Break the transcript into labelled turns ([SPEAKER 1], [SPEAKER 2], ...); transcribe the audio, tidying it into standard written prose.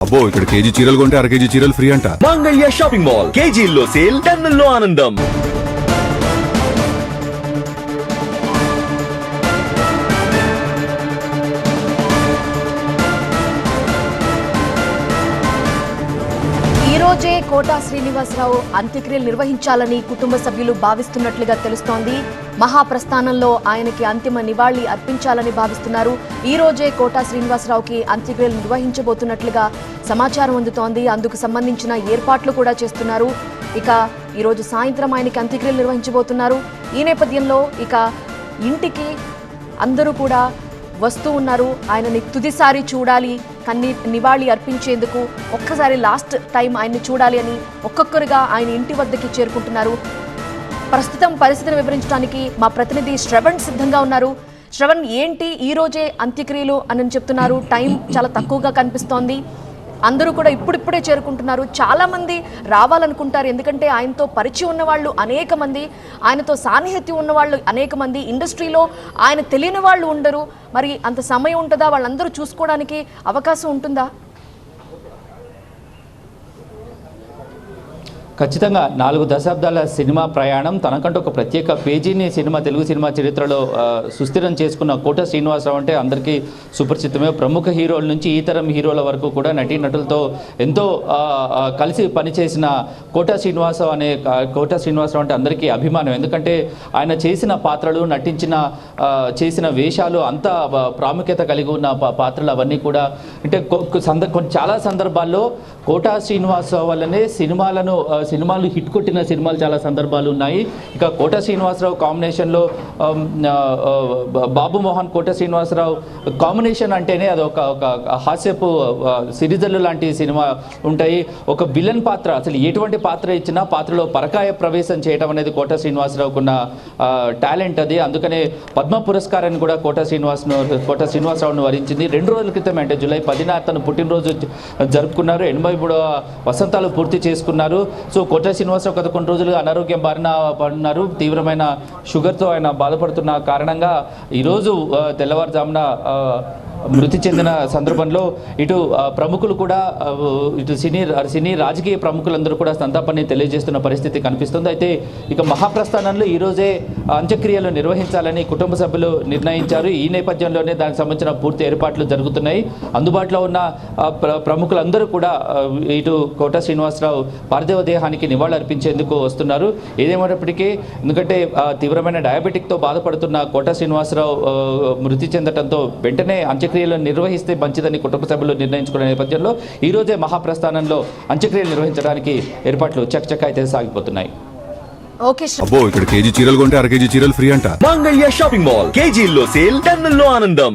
[SPEAKER 1] అబ్బో ఇక్కడ కేజీ చీరలు కొంటే అర కేజీ చీరలు ఫ్రీ అంట.
[SPEAKER 2] మంగళ్య షాపింగ్ మాల్ కేజీల్లో సేల్, టన్నుల్లో ఆనందం.
[SPEAKER 3] ఈ రోజే కోటా శ్రీనివాసరావు అంత్యక్రియలు నిర్వహించాలని కుటుంబ సభ్యులు భావిస్తున్నట్లుగా తెలుస్తోంది. మహాప్రస్థానంలో ఆయనకి అంతిమ నివాళి అర్పించాలని భావిస్తున్నారు. ఈ రోజే కోటా శ్రీనివాసరావుకి అంత్యక్రియలు నిర్వహించబోతున్నట్లుగా సమాచారం అందుతోంది. అందుకు సంబంధించిన ఏర్పాట్లు కూడా చేస్తున్నారు. ఇక ఈరోజు సాయంత్రం ఆయనకి అంత్యక్రియలు నిర్వహించబోతున్నారు. ఈ నేపథ్యంలో ఇక ఇంటికి అందరూ కూడా వస్తూ ఉన్నారు. ఆయనని తుదిసారి చూడాలి, నివాళి అర్పించేందుకు ఒక్కసారి లాస్ట్ టైం ఆయన్ని చూడాలి అని ఒక్కొక్కరుగా ఆయన ఇంటి వద్దకి చేరుకుంటున్నారు. ప్రస్తుతం పరిస్థితిని వివరించడానికి మా ప్రతినిధి శ్రవణ్ సిద్ధంగా ఉన్నారు. శ్రవణ్, ఏంటి ఈ రోజే అంత్యక్రియలు అని చెప్తున్నారు, టైం చాలా తక్కువగా కనిపిస్తోంది, అందరూ కూడా ఇప్పుడిప్పుడే చేరుకుంటున్నారు. చాలా మంది రావాలనుకుంటారు, ఎందుకంటే ఆయనతో పరిచయం ఉన్నవాళ్ళు అనేక మంది, ఆయనతో సాన్నిహిత్యం ఉన్నవాళ్ళు అనేక మంది, ఇండస్ట్రీలో ఆయన తెలియని వాళ్ళు ఉండరు. మరి అంత సమయం ఉంటుందా? వాళ్ళందరూ చూసుకోవడానికి అవకాశం ఉంటుందా?
[SPEAKER 4] ఖచ్చితంగా 4 దశాబ్దాల సినిమా ప్రయాణం, తనకంటూ ఒక ప్రత్యేక పేజీని తెలుగు సినిమా చరిత్రలో సుస్థిరం చేసుకున్న కోటా శ్రీనివాసరావు అంటే అందరికీ సుపరిచితమే. ప్రముఖ హీరోల నుంచి ఈ తరం హీరోల వరకు కూడా నటీనటులతో ఎంతో కలిసి పనిచేసిన కోటా శ్రీనివాసరావు అంటే అందరికీ అభిమానం. ఎందుకంటే ఆయన చేసిన పాత్రలు, చేసిన వేషాలు అంతా ప్రాముఖ్యత కలిగి ఉన్న పాత్రలు అవన్నీ కూడా అంటే చాలా సందర్భాల్లో కోటా శ్రీనివాసరావు వల్లనే సినిమాలు హిట్ కొట్టిన సినిమాలు చాలా సందర్భాలు ఉన్నాయి. ఇక కోటా శ్రీనివాసరావు కాంబినేషన్లో బాబు మోహన్ కోటా శ్రీనివాసరావు కాంబినేషన్ అంటేనే అది ఒక హాస్యపు సిరిజల్లు లాంటి సినిమా ఉంటాయి. ఒక విలన్ పాత్ర, అసలు ఎటువంటి పాత్ర ఇచ్చినా పాత్రలో పరకాయ ప్రవేశం చేయడం అనేది కోటా శ్రీనివాసరావుకున్న టాలెంట్ అది. అందుకనే పద్మ పురస్కారాన్ని కూడా కోటా శ్రీనివాసరావును వరించింది. 2 రోజుల క్రితమే అంటే జూలై 10న తను పుట్టినరోజు జరుపుకున్నారు. 83వ వసంతాలు పూర్తి చేసుకున్నారు. సో కోటా శ్రీనివాసరావు గత కొన్ని రోజులుగా అనారోగ్యం బారిన పడున్నారు. తీవ్రమైన షుగర్తో ఆయన బాధపడుతున్న కారణంగా ఈరోజు తెల్లవారుజామున మృతి చెందిన సందర్భంలో ఇటు ప్రముఖులు కూడా, ఇటు సినీ రాజకీయ ప్రముఖులందరూ కూడా సంతాపాన్ని తెలియజేస్తున్న పరిస్థితి కనిపిస్తుంది. అయితే ఇక మహాప్రస్థానంలో ఈరోజే అంత్యక్రియలు నిర్వహించాలని కుటుంబ సభ్యులు నిర్ణయించారు. ఈ నేపథ్యంలోనే దానికి సంబంధించిన పూర్తి ఏర్పాట్లు జరుగుతున్నాయి. అందుబాటులో ఉన్న ప్రముఖులందరూ కూడా ఇటు కోటా శ్రీనివాసరావు పార్థివ దేహానికి నివాళులర్పించేందుకు వస్తున్నారు. ఏదేమైనప్పటికీ ఎందుకంటే తీవ్రమైన డయాబెటిక్తో బాధపడుతున్న కోటా శ్రీనివాసరావు మృతి చెందడంతో వెంటనే అంత్యక్రియలు నిర్వహిస్తే మంచిదని కుటుంబ సభ్యులు నిర్ణయించుకునే నేపథ్యంలో ఈ రోజే మహాప్రస్థానంలో అంత్యక్రియలు నిర్వహించడానికి ఏర్పాట్లు చకచకా అయితే సాగిపోతున్నాయి.
[SPEAKER 1] అబ్బో ఇక్కడ కేజీ చీరలు కొంటే అర కేజీ చీరలు ఫ్రీ అంట.
[SPEAKER 2] మంగళ్య షాపింగ్ మాల్ కేజీల్లో సేల్, టన్నుల్లో ఆనందం.